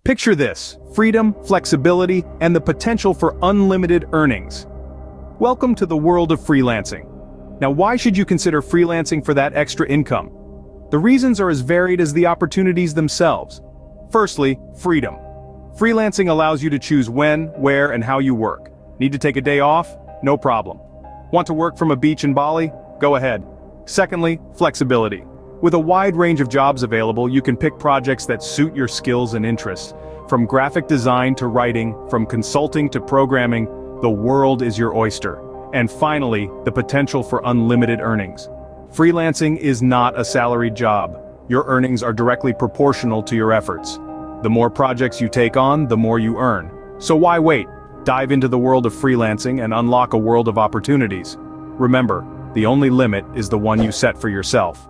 Picture this: freedom, flexibility, and the potential for unlimited earnings. Welcome to the world of freelancing. Now, why should you consider freelancing for that extra income? The reasons are as varied as the opportunities themselves. Firstly, freedom. Freelancing allows you to choose when, where, and how you work. Need to take a day off? No problem. Want to work from a beach in Bali? Go ahead. Secondly, flexibility. With a wide range of jobs available, you can pick projects that suit your skills and interests. From graphic design to writing, from consulting to programming, the world is your oyster. And finally, the potential for unlimited earnings. Freelancing is not a salaried job. Your earnings are directly proportional to your efforts. The more projects you take on, the more you earn. So why wait? Dive into the world of freelancing and unlock a world of opportunities. Remember, the only limit is the one you set for yourself.